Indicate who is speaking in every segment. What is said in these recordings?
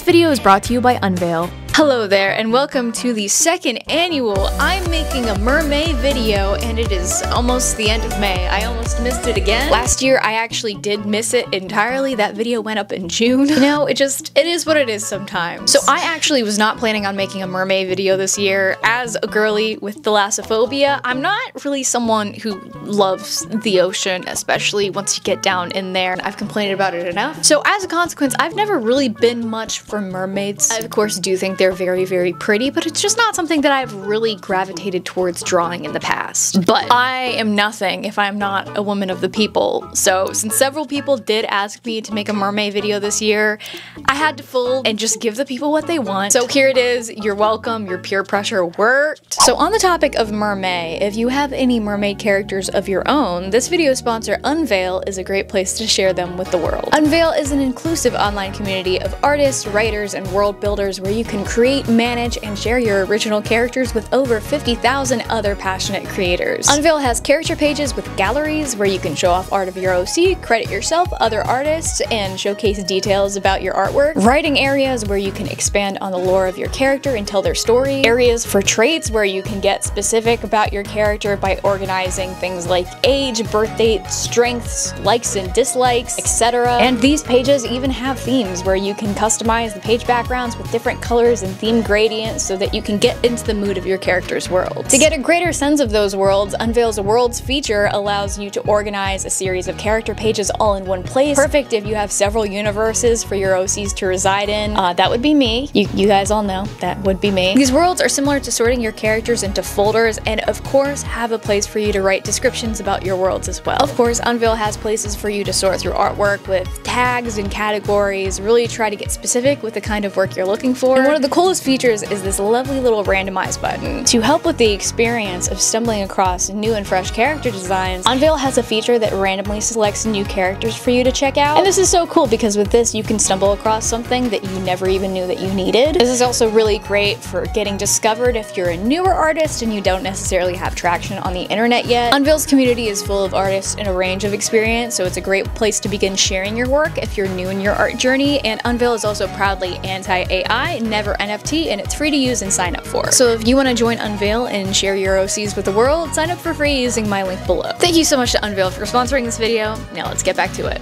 Speaker 1: video is brought to you by Unveil. Hello there, and welcome to the second annual I'm Making a Mermaid video, and it is almost the end of May. I almost missed it again. Last year, I actually did miss it entirely. That video went up in June. You know, it is what it is sometimes. So I actually was not planning on making a mermaid video this year. As a girly with thalassophobia, I'm not really someone who loves the ocean, especially once you get down in there, and I've complained about it enough. So as a consequence, I've never really been much for mermaids. I, of course, do think they're very, very pretty, but it's just not something that I've really gravitated towards drawing in the past. But I am nothing if I'm not a woman of the people. So since several people did ask me to make a mermaid video this year, I had to fold and just give the people what they want. So here it is. You're welcome. Your peer pressure worked. So on the topic of mermaid, if you have any mermaid characters of your own, this video sponsor Unveil is a great place to share them with the world. Unveil is an inclusive online community of artists, writers, and world builders where you can create, manage, and share your original characters with over 50,000 other passionate creators. Unveil has character pages with galleries where you can show off art of your OC, credit yourself, other artists, and showcase details about your artwork. Writing areas where you can expand on the lore of your character and tell their story. Areas for traits where you can get specific about your character by organizing things like age, birth date, strengths, likes and dislikes, etc. And these pages even have themes where you can customize the page backgrounds with different colors and theme gradients so that you can get into the mood of your character's world. To get a greater sense of those worlds, Unveil's Worlds feature allows you to organize a series of character pages all in one place. Perfect if you have several universes for your OCs to reside in. That would be me. You guys all know that would be me. These worlds are similar to sorting your characters into folders and of course have a place for you to write descriptions about your worlds as well. Of course, Unveil has places for you to sort through artwork with tags and categories, really try to get specific with the kind of work you're looking for. And one of the coolest features is this lovely little randomize button. To help with the experience of stumbling across new and fresh character designs, Unveil has a feature that randomly selects new characters for you to check out. And this is so cool because with this you can stumble across something that you never even knew that you needed. This is also really great for getting discovered if you're a newer artist and you don't necessarily have traction on the internet yet. Unveil's community is full of artists in a range of experience, so it's a great place to begin sharing your work if you're new in your art journey. And Unveil is also proudly anti-AI, never NFT, and it's free to use and sign up for. So if you want to join Unveil and share your OCs with the world, sign up for free using my link below. Thank you so much to Unveil for sponsoring this video. Now let's get back to it.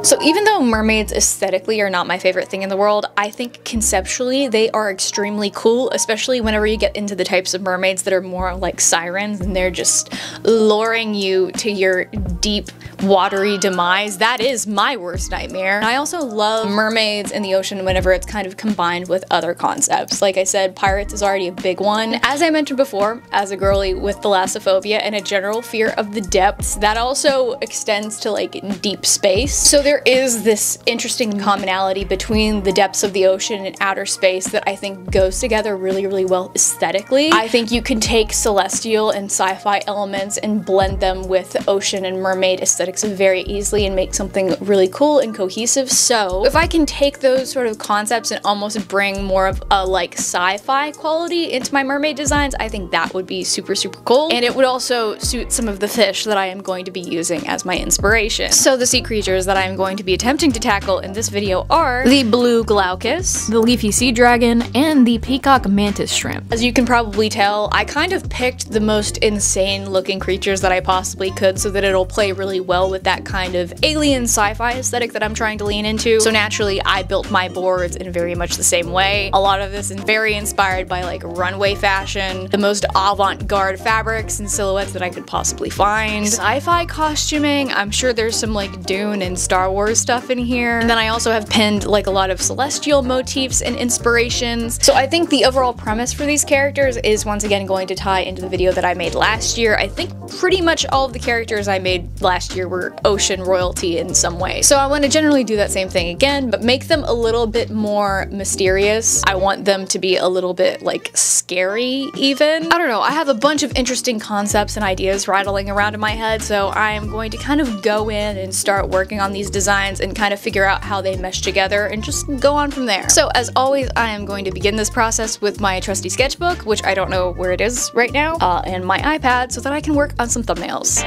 Speaker 1: So even though mermaids aesthetically are not my favorite thing in the world, I think conceptually they are extremely cool, especially whenever you get into the types of mermaids that are more like sirens and they're just luring you to your deep, watery demise. That is my worst nightmare. And I also love mermaids in the ocean whenever it's kind of combined with other concepts. Like I said, pirates is already a big one. As I mentioned before, as a girly with thalassophobia and a general fear of the depths, that also extends to like deep space. So there is this interesting commonality between the depths of the ocean and outer space that I think goes together really, really well aesthetically. I think you can take celestial and sci-fi elements and blend them with ocean and mermaid aesthetics very easily and make something really cool and cohesive. So if I can take those sort of concepts and almost bring more of a like sci-fi quality into my mermaid designs, I think that would be super, super cool. And it would also suit some of the fish that I am going to be using as my inspiration. So the sea creatures that I am going to be attempting to tackle in this video are the blue glaucus, the leafy sea dragon, and the peacock mantis shrimp. As you can probably tell, I kind of picked the most insane looking creatures that I possibly could so that it'll play really well with that kind of alien sci-fi aesthetic that I'm trying to lean into. So naturally, I built my boards in very much the same way. A lot of this is very inspired by like runway fashion, the most avant-garde fabrics and silhouettes that I could possibly find. Sci-fi costuming, I'm sure there's some like Dune and Star Wars stuff in here. And then I also have pinned like a lot of celestial motifs and inspirations. So I think the overall premise for these characters is once again going to tie into the video that I made last year. I think pretty much all of the characters I made last year were ocean royalty in some way. So I want to generally do that same thing again, but make them a little bit more mysterious. I want them to be a little bit like scary even. I don't know, I have a bunch of interesting concepts and ideas rattling around in my head, so I am going to kind of go in and start working on these designs and kind of figure out how they mesh together and just go on from there. So as always, I am going to begin this process with my trusty sketchbook, which I don't know where it is right now, and my iPad so that I can work on some thumbnails.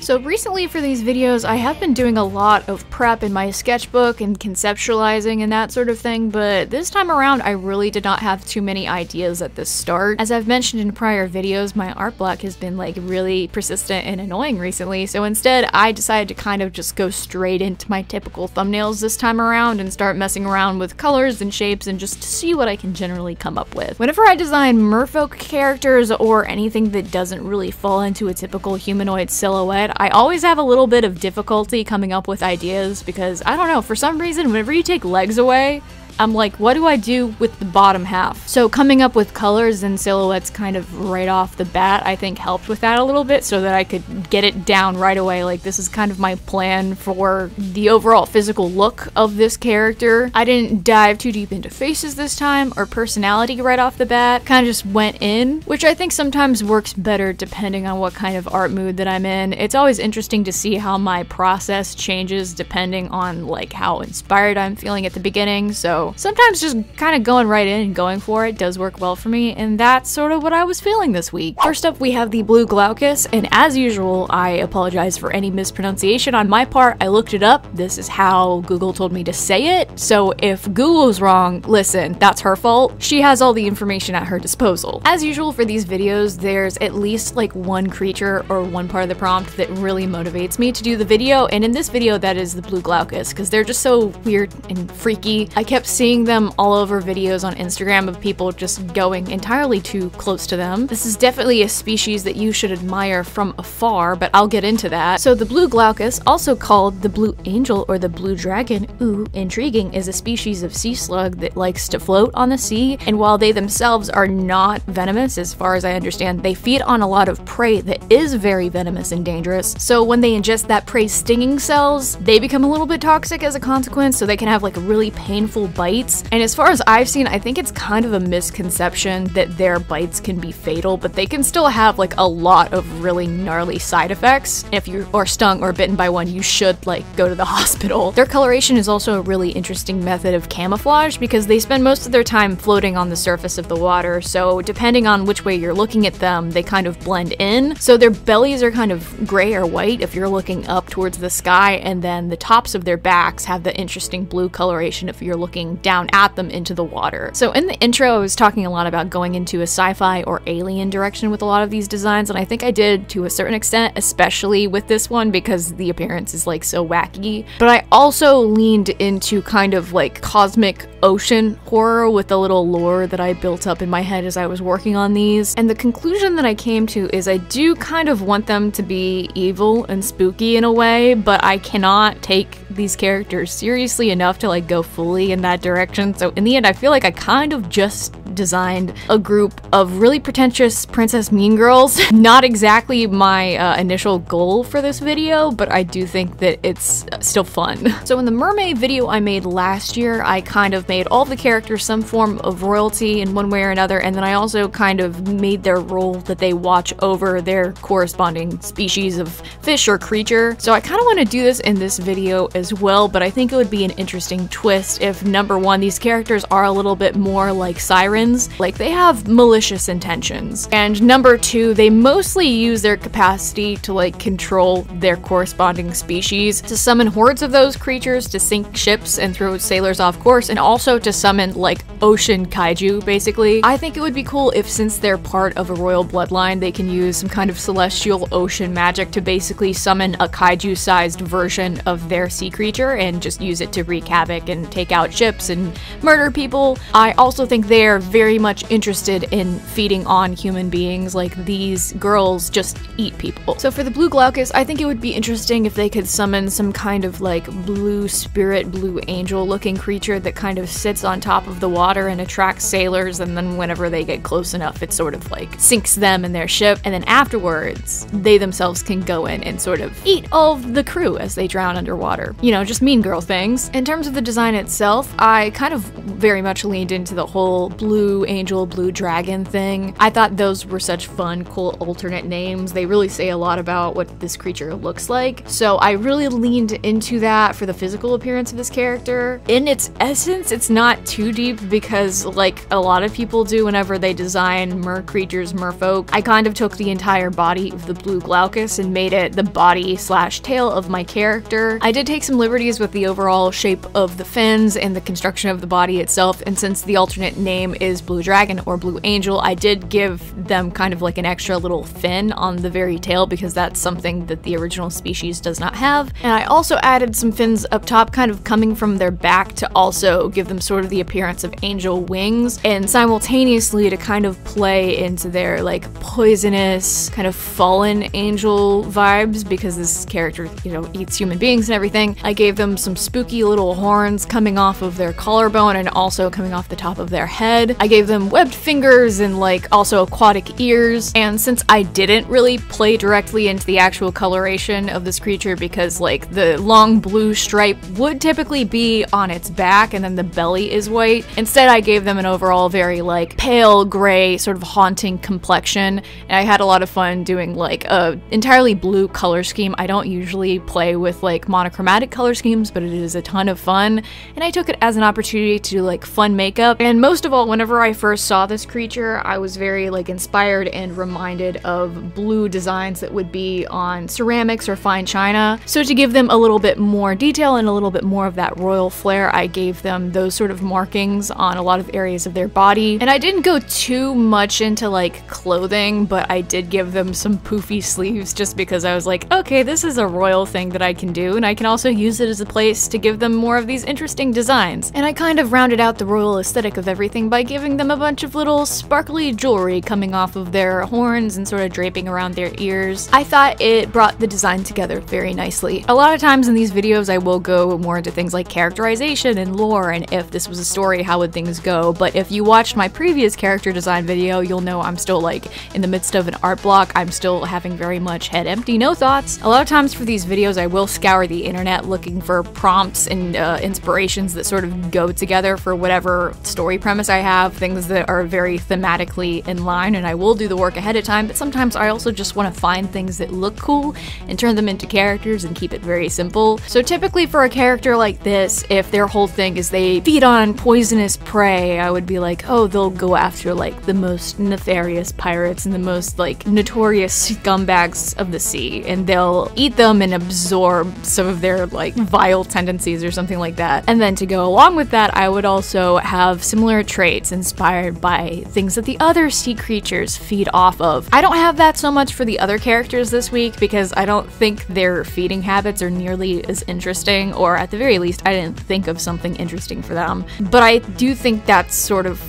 Speaker 1: So recently for these videos, I have been doing a lot of prep in my sketchbook and conceptualizing and that sort of thing, but this time around I really did not have too many ideas at the start. As I've mentioned in prior videos, my art block has been like really persistent and annoying recently, so instead I decided to kind of just go straight into my typical thumbnails this time around and start messing around with colors and shapes and just see what I can generally come up with. Whenever I design merfolk characters or anything that doesn't really fall into a typical humanoid silhouette, I always have a little bit of difficulty coming up with ideas because, I don't know, for some reason whenever you take legs away, I'm like, what do I do with the bottom half? So coming up with colors and silhouettes kind of right off the bat, I think helped with that a little bit so that I could get it down right away. Like, this is kind of my plan for the overall physical look of this character. I didn't dive too deep into faces this time or personality right off the bat. Kind of just went in, which I think sometimes works better depending on what kind of art mood that I'm in. It's always interesting to see how my process changes depending on like how inspired I'm feeling at the beginning. So sometimes just kind of going right in and going for it does work well for me, and that's sort of what I was feeling this week. First up, we have the blue glaucus, and as usual, I apologize for any mispronunciation on my part. I looked it up. This is how Google told me to say it, so if Google's wrong, listen, that's her fault. She has all the information at her disposal. As usual for these videos, there's at least like one creature or one part of the prompt that really motivates me to do the video, and in this video, that is the blue glaucus, because they're just so weird and freaky. I kept seeing them all over videos on Instagram of people just going entirely too close to them. This is definitely a species that you should admire from afar, but I'll get into that. So the blue glaucus, also called the blue angel or the blue dragon, ooh, intriguing, is a species of sea slug that likes to float on the sea, and while they themselves are not venomous, as far as I understand, they feed on a lot of prey that is very venomous and dangerous. So when they ingest that prey's stinging cells, they become a little bit toxic as a consequence, so they can have like really painful bites. And as far as I've seen, I think it's kind of a misconception that their bites can be fatal, but they can still have like a lot of really gnarly side effects. If you are stung or bitten by one, you should like go to the hospital. Their coloration is also a really interesting method of camouflage because they spend most of their time floating on the surface of the water, so depending on which way you're looking at them, they kind of blend in. So their bellies are kind of gray or white if you're looking up towards the sky, and then the tops of their backs have the interesting blue coloration if you're looking down at them into the water. So in the intro, I was talking a lot about going into a sci-fi or alien direction with a lot of these designs, and I think I did to a certain extent, especially with this one because the appearance is like so wacky. But I also leaned into kind of like cosmic ocean horror with the little lore that I built up in my head as I was working on these. And the conclusion that I came to is I do kind of want them to be evil and spooky in a way, but I cannot take these characters seriously enough to like go fully in that direction. So in the end, I feel like I kind of just designed a group of really pretentious princess mean girls. Not exactly my initial goal for this video, but I do think that it's still fun. So in the mermaid video I made last year, I kind of made all the characters some form of royalty in one way or another, and then I also kind of made their role that they watch over their corresponding species of fish or creature. So I kind of want to do this in this video as well, but I think it would be an interesting twist if, number one, these characters are a little bit more like sirens, like they have malicious intentions, and number two, they mostly use their capacity to like control their corresponding species to summon hordes of those creatures to sink ships and throw sailors off course, and also to summon like ocean kaiju basically. I think it would be cool if, since they're part of a royal bloodline, they can use some kind of celestial ocean magic to basically summon a kaiju sized version of their sea creature and just use it to wreak havoc and take out ships and murder people. I also think they're very much interested in feeding on human beings. Like, these girls just eat people. So for the blue glaucus, I think it would be interesting if they could summon some kind of like blue spirit, blue angel looking creature that kind of sits on top of the water and attracts sailors, and then whenever they get close enough, it sort of like sinks them and their ship, and then afterwards they themselves can go in and sort of eat all of the crew as they drown underwater. You know, just mean girl things. In terms of the design itself, I kind of very much leaned into the whole blue blue angel, blue dragon thing. I thought those were such fun, cool alternate names. They really say a lot about what this creature looks like. So I really leaned into that for the physical appearance of this character. In its essence, it's not too deep because like a lot of people do whenever they design mer creatures, merfolk, I kind of took the entire body of the blue glaucus and made it the body slash tail of my character. I did take some liberties with the overall shape of the fins and the construction of the body itself, and since the alternate name is blue dragon or blue angel, I did give them kind of like an extra little fin on the very tail because that's something that the original species does not have. And I also added some fins up top kind of coming from their back to also give them sort of the appearance of angel wings, and simultaneously to kind of play into their like poisonous kind of fallen angel vibes because this character, you know, eats human beings and everything. I gave them some spooky little horns coming off of their collarbone and also coming off the top of their head. I gave them webbed fingers and like also aquatic ears. And since I didn't really play directly into the actual coloration of this creature because like the long blue stripe would typically be on its back and then the belly is white, instead I gave them an overall very like pale gray sort of haunting complexion. And I had a lot of fun doing like a entirely blue color scheme. I don't usually play with like monochromatic color schemes, but it is a ton of fun, and I took it as an opportunity to do like fun makeup. And most of all, whenever I first saw this creature, I was very like inspired and reminded of blue designs that would be on ceramics or fine china. So to give them a little bit more detail and a little bit more of that royal flair, I gave them those sort of markings on a lot of areas of their body. And I didn't go too much into like clothing, but I did give them some poofy sleeves just because I was like, okay, this is a royal thing that I can do, and I can also use it as a place to give them more of these interesting designs. And I kind of rounded out the royal aesthetic of everything by giving them a bunch of little sparkly jewelry coming off of their horns and sort of draping around their ears. I thought it brought the design together very nicely. A lot of times in these videos I will go more into things like characterization and lore, and if this was a story, how would things go? But if you watched my previous character design video, you'll know I'm still like in the midst of an art block. I'm still having very much head empty, no thoughts. A lot of times for these videos I will scour the internet looking for prompts and inspirations that sort of go together for whatever story premise I have, things that are very thematically in line, and I will do the work ahead of time, but sometimes I also just want to find things that look cool and turn them into characters and keep it very simple. So typically for a character like this, if their whole thing is they feed on poisonous prey, I would be like, oh, they'll go after like the most nefarious pirates and the most like notorious scumbags of the sea, and they'll eat them and absorb some of their like vile tendencies or something like that. And then to go along with that, I would also have similar traits inspired by things that the other sea creatures feed off of. I don't have that so much for the other characters this week because I don't think their feeding habits are nearly as interesting, or at the very least I didn't think of something interesting for them. But I do think that's sort of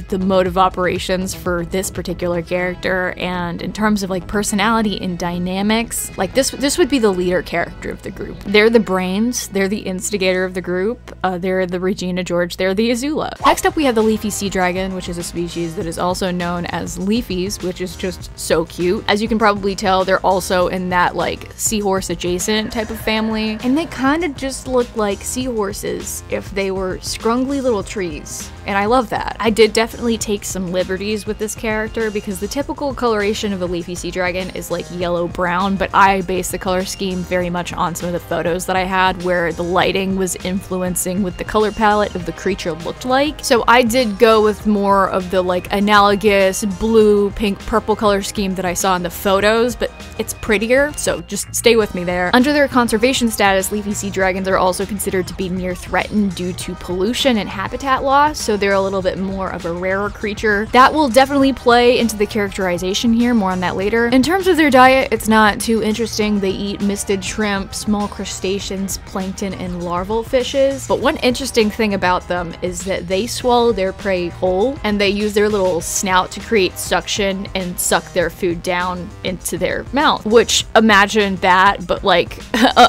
Speaker 1: the mode of operations for this particular character. And in terms of like personality and dynamics, like this would be the leader character of the group. They're the brains, they're the instigator of the group, they're the Regina George, they're the Azula. Next up we have the leafy sea dragon, which is a species that is also known as leafies, which is just so cute. As you can probably tell, they're also in that like seahorse adjacent type of family, and they kind of just look like seahorses if they were scrungly little trees, and I love that. I did definitely take some liberties with this character because the typical coloration of a leafy sea dragon is like yellow-brown, but I based the color scheme very much on some of the photos that I had where the lighting was influencing what the color palette of the creature looked like. So I did go with more of the like analogous blue, pink, purple color scheme that I saw in the photos, but it's prettier, so just stay with me there. Under their conservation status, leafy sea dragons are also considered to be near threatened due to pollution and habitat loss, so they're a little bit more of a rarer creature. That will definitely play into the characterization here, more on that later. In terms of their diet, it's not too interesting. They eat misted shrimp, small crustaceans, plankton, and larval fishes. But one interesting thing about them is that they swallow their prey whole, and they use their little snout to create suction and suck their food down into their mouth. Which, imagine that, but like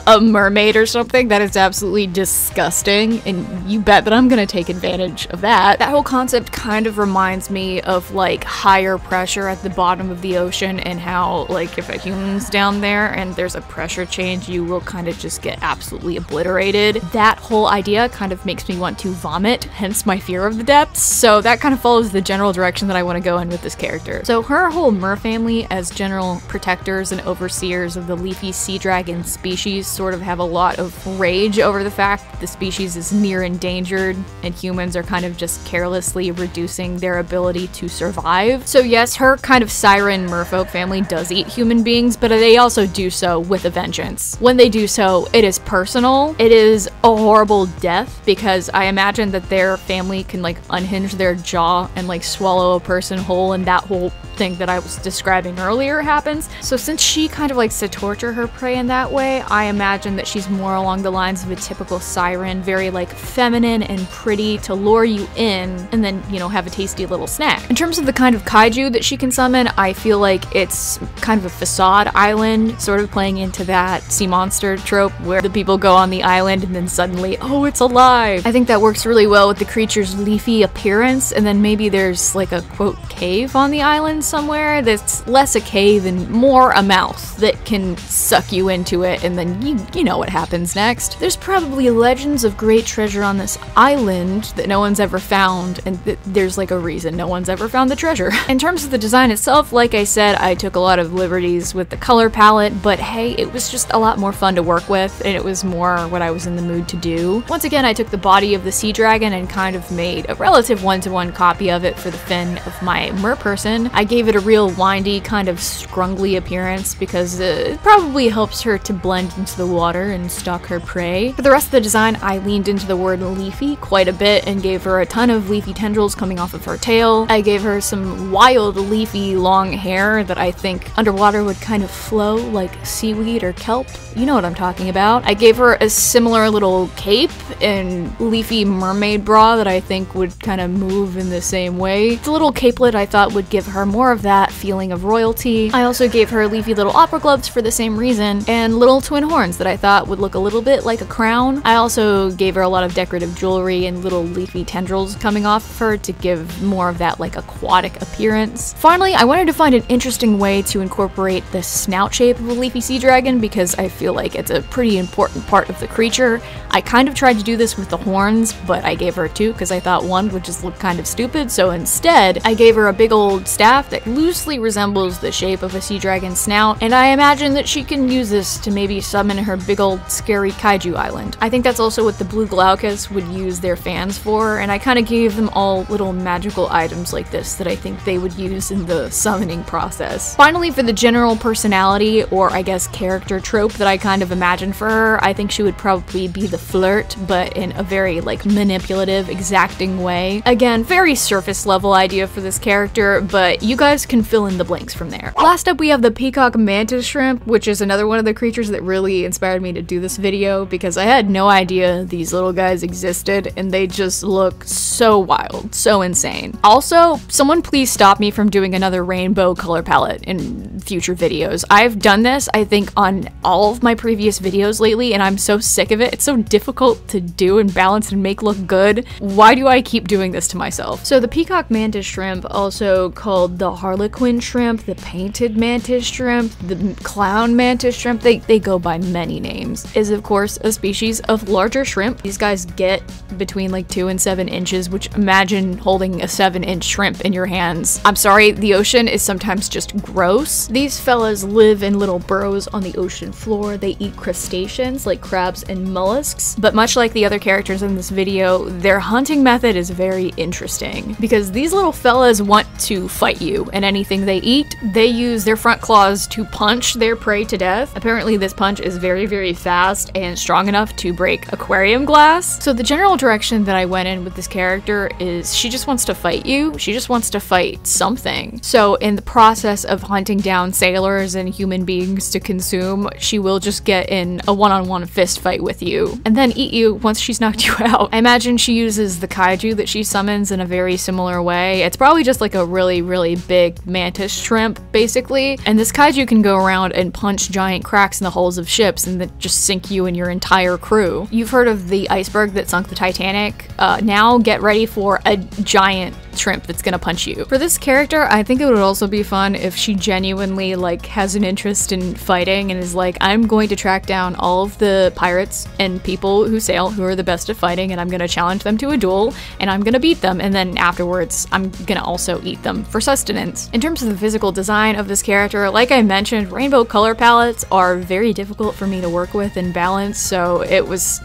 Speaker 1: a mermaid or something. That is absolutely disgusting, and you bet that I'm gonna take advantage of that. That whole concept kind of reminds me of like higher pressure at the bottom of the ocean, and how like if a human's down there and there's a pressure change, you will kind of just get absolutely obliterated. That whole idea kind of makes me want to vomit, hence my fear of the depths. So that kind of follows the general direction that I want to go in with this character. So her whole mer family, as general protectors and overseers of the leafy sea dragon species, sort of have a lot of rage over the fact that the species is near endangered and humans are kind of just carelessly reducing their ability to survive. So yes, her kind of siren merfolk family does eat human beings, but they also do so with a vengeance. When they do so, it is personal. It is a horrible death, because I imagine that their family can like unhinge their jaw and like swallow a person whole, and that whole thing that I was describing earlier happens. So since she kind of likes to torture her prey in that way, I imagine that she's more along the lines of a typical siren, very like feminine and pretty to lure you in and then, you know, have a tasty little snack. In terms of the kind of kaiju that she can summon, I feel like it's kind of a facade island, sort of playing into that sea monster trope where the people go on the island and then suddenly, oh, it's alive. I think that works really well with the creature's leafy appearance, and then maybe there's like a quote cave on the island somewhere that's less a cave and more a mouth that can suck you into it, and then you know what happens next. There's probably legends of great treasure on this island that no one's ever found, and there's like a reason no one's ever found the treasure. In terms of the design itself, like I said, I took a lot of liberties with the color palette, but hey, it was just a lot more fun to work with, and it was more what I was in the mood to do. Once again, I took the body of the sea dragon and kind of made a relative one-to-one copy of it for the fin of my mer person. I gave it a real windy, kind of scrungly appearance because it probably helps her to blend into the water and stalk her prey. For the rest of the design, I leaned into the word leafy quite a bit and gave her a ton of leafy tendrils coming off of her tail. I gave her some wild leafy long hair that I think underwater would kind of flow like seaweed or kelp. You know what I'm talking about. I gave her a similar little cape and leafy mermaid bra that I think would kind of move in the same way. The little capelet I thought would give her more of that feeling of royalty. I also gave her leafy little opera gloves for the same reason, and little twin horns that I thought would look a little bit like a crown. I also gave her a lot of decorative jewelry and little leafy tendrils coming off of her to give more of that like aquatic appearance. Finally, I wanted to find an interesting way to incorporate the snout shape of a leafy sea dragon because I feel like it's a pretty important part of the creature. I kind of tried to do this with the horns, but I gave her two because I thought one would just look kind of stupid, so instead I gave her a big old staff that loosely resembles the shape of a sea dragon's snout, and I imagine that she can use this to maybe summon her big old scary kaiju island. I think that's also what the blue glaucus would use their fans for, and I kind of gave them all little magical items like this that I think they would use in the summoning process. Finally, for the general personality, or I guess character trope that I kind of imagined for her, I think she would probably be the flirt, but in a very like manipulative, exacting way. Again, very surface level idea for this character, but you guys can fill in the blanks from there. Last up, we have the peacock mantis shrimp, which is another one of the creatures that really inspired me to do this video because I had no idea these little guys existed and they just look so wild, so insane. Also, someone please stop me from doing another rainbow color palette in future videos. I've done this, I think, on all of my previous videos lately, and I'm so sick of it. It's so difficult to do and balance and make look good. Why do I keep doing this to myself? So the peacock mantis shrimp, also called the harlequin shrimp, the painted mantis shrimp, the clown mantis shrimp, they go by many names, is of course a species of larger shrimp. These guys get between like 2 and 7 inches, which imagine holding a 7-inch shrimp in your hands. I'm sorry, the ocean is sometimes just gross. These fellas live in little burrows on the ocean floor. They eat crustaceans like crabs and mollusks, but much like the other characters in this video, their hunting method is very interesting because these little fellas want to fight you, and anything they eat, they use their front claws to punch their prey to death. Apparently this punch is very, very fast and strong enough to break aquarium glass. So the general direction that I went in with this character is she just wants to fight you. She just wants to fight something. So in the process of hunting down sailors and human beings to consume, she will just get in a one-on-one fist fight with you and then eat you once she's knocked you out. I imagine she uses the kaiju that she summons in a very similar way. It's probably just like a really, really big mantis shrimp, basically, and this kaiju can go around and punch giant cracks in the hulls of ships and then just sink you and your entire crew. You've heard of the iceberg that sunk the Titanic. Now get ready for a giant shrimp that's gonna punch you. For this character, I think it would also be fun if she genuinely like has an interest in fighting and is like, I'm going to track down all of the pirates and people who sail who are the best at fighting, and I'm gonna challenge them to a duel, and I'm gonna beat them, and then afterwards I'm gonna also eat them for sustenance. In terms of the physical design of this character, like I mentioned, rainbow color palettes are very difficult for me to work with and balance, so it was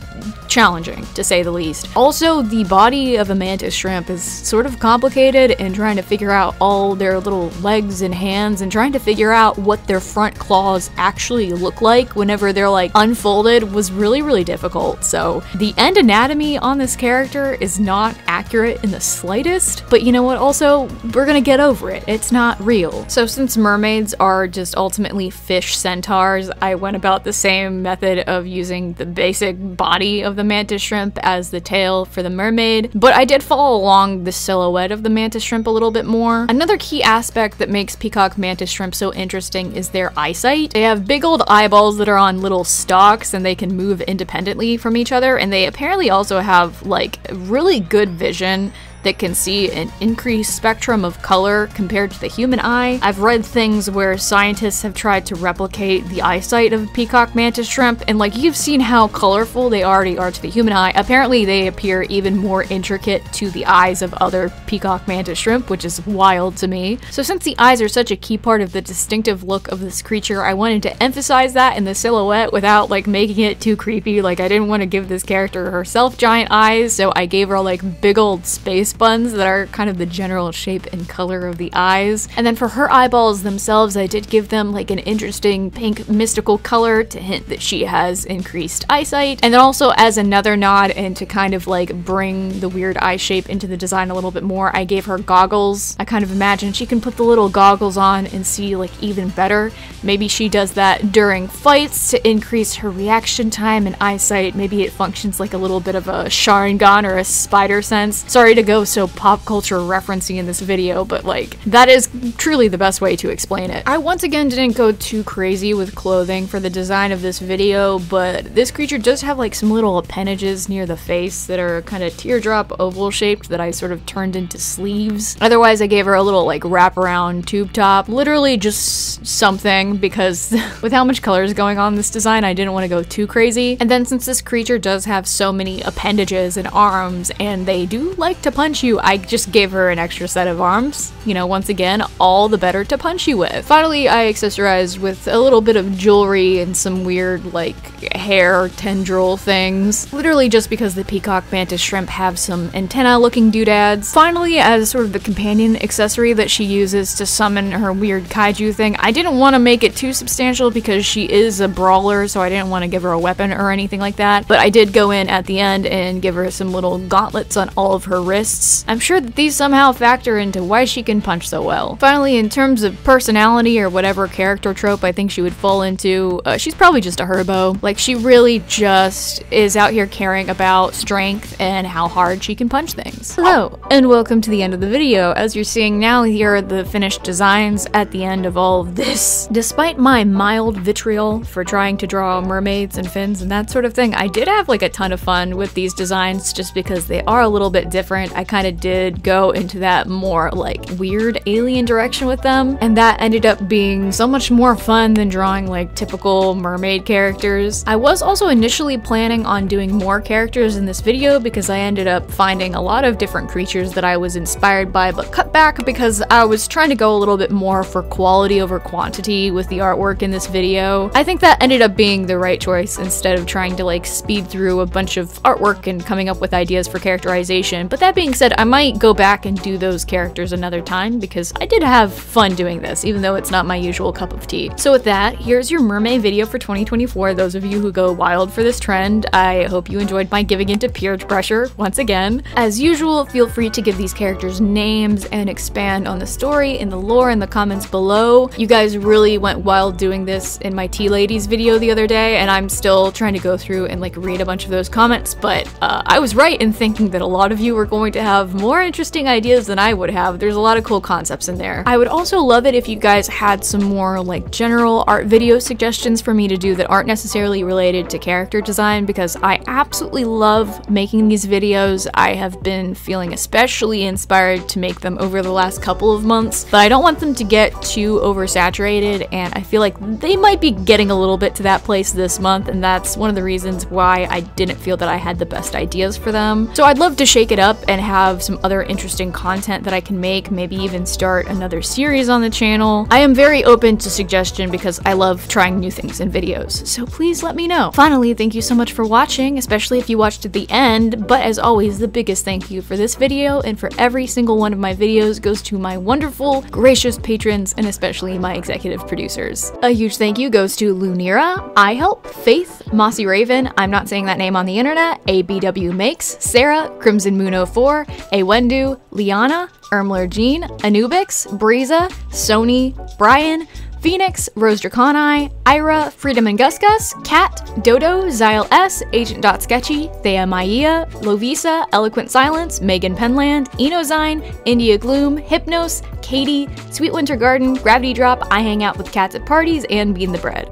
Speaker 1: challenging to say the least. Also, the body of a mantis shrimp is sort of complicated, and trying to figure out all their little legs and hands and trying to figure out what their front claws actually look like whenever they're like unfolded was really difficult. So the end anatomy on this character is not accurate in the slightest, but you know what, also we're gonna get over it. It's not real. So since mermaids are just ultimately fish centaurs, I went about the same method of using the basic body of the mantis shrimp as the tail for the mermaid, but I did follow along the silhouette of the mantis shrimp a little bit more. Another key aspect that makes peacock mantis shrimp so interesting is their eyesight. They have big old eyeballs that are on little stalks, and they can move independently from each other, and they apparently also have like really good vision that can see an increased spectrum of color compared to the human eye. I've read things where scientists have tried to replicate the eyesight of a peacock mantis shrimp, and like you've seen how colorful they already are to the human eye, apparently they appear even more intricate to the eyes of other peacock mantis shrimp, which is wild to me. So since the eyes are such a key part of the distinctive look of this creature, I wanted to emphasize that in the silhouette without like making it too creepy. Like I didn't want to give this character herself giant eyes, so I gave her like big old space buns that are kind of the general shape and color of the eyes. And then for her eyeballs themselves, I did give them like an interesting pink mystical color to hint that she has increased eyesight. And then also as another nod and to kind of like bring the weird eye shape into the design a little bit more, I gave her goggles. I kind of imagine she can put the little goggles on and see like even better. Maybe she does that during fights to increase her reaction time and eyesight. Maybe it functions like a little bit of a Sharingan or a spider sense. Sorry to go so pop culture referencing in this video, but like that is truly the best way to explain it. I once again didn't go too crazy with clothing for the design of this video, but this creature does have like some little appendages near the face that are kind of teardrop oval shaped that I sort of turned into sleeves. Otherwise I gave her a little like wraparound tube top, literally just something, because with how much color is going on in this design I didn't want to go too crazy. And then since this creature does have so many appendages and arms and they do like to punch you, I just gave her an extra set of arms. You know, once again, all the better to punch you with. Finally, I accessorized with a little bit of jewelry and some weird like hair tendril things, literally just because the peacock mantis shrimp have some antenna looking doodads. Finally, as sort of the companion accessory that she uses to summon her weird kaiju thing, I didn't want to make it too substantial because she is a brawler, so I didn't want to give her a weapon or anything like that, but I did go in at the end and give her some little gauntlets on all of her wrists. I'm sure that these somehow factor into why she can punch so well. Finally, in terms of personality or whatever character trope I think she would fall into, she's probably just a herbo. Like, she really just is out here caring about strength and how hard she can punch things. Hello, and welcome to the end of the video. As you're seeing now, here are the finished designs at the end of all of this. Despite my mild vitriol for trying to draw mermaids and fins and that sort of thing, I did have like a ton of fun with these designs just because they are a little bit different. I kind of did go into that more like weird alien direction with them, and that ended up being so much more fun than drawing like typical mermaid characters. I was also initially planning on doing more characters in this video because I ended up finding a lot of different creatures that I was inspired by, but cut back because I was trying to go a little bit more for quality over quantity with the artwork in this video. I think that ended up being the right choice instead of trying to like speed through a bunch of artwork and coming up with ideas for characterization. But that being said, I might go back and do those characters another time because I did have fun doing this, even though it's not my usual cup of tea. So with that, here's your mermaid video for 2024. Those of you who go wild for this trend, I hope you enjoyed my giving into peer pressure once again. As usual, feel free to give these characters names and expand on the story and the lore in the comments below. You guys really went wild doing this in my Tea Ladies video the other day, and I'm still trying to go through and like read a bunch of those comments, but I was right in thinking that a lot of you were going to have more interesting ideas than I would have. There's a lot of cool concepts in there. I would also love it if you guys had some more like general art video suggestions for me to do that aren't necessarily related to character design, because I absolutely love making these videos. I have been feeling especially inspired to make them over the last couple of months, but I don't want them to get too oversaturated, and I feel like they might be getting a little bit to that place this month, and that's one of the reasons why I didn't feel that I had the best ideas for them. So I'd love to shake it up and have some other interesting content that I can make, maybe even start another series on the channel. I am very open to suggestion because I love trying new things in videos, so please let me know. Finally, thank you so much for watching, especially if you watched to the end, but as always, the biggest thank you for this video and for every single one of my videos goes to my wonderful, gracious patrons, and especially my executive producers. A huge thank you goes to Lunira, I Help, Faith, Mossy Raven, I'm not saying that name on the internet, ABW Makes, Sarah, Crimson Moon 04, Awendu, Liana, Ermler Jean, Anubix, Breeza, Sony, Brian, Phoenix, Rose Draconi, Ira, Freedom and Gus Gus, Kat, Dodo, Zyle S, Agent.Sketchy, Thea Maia, Lovisa, Eloquent Silence, Megan Penland, Enozine, India Gloom, Hypnos, Katie, Sweet Winter Garden, Gravity Drop, I Hang Out with Cats at Parties, and Bean the Bread.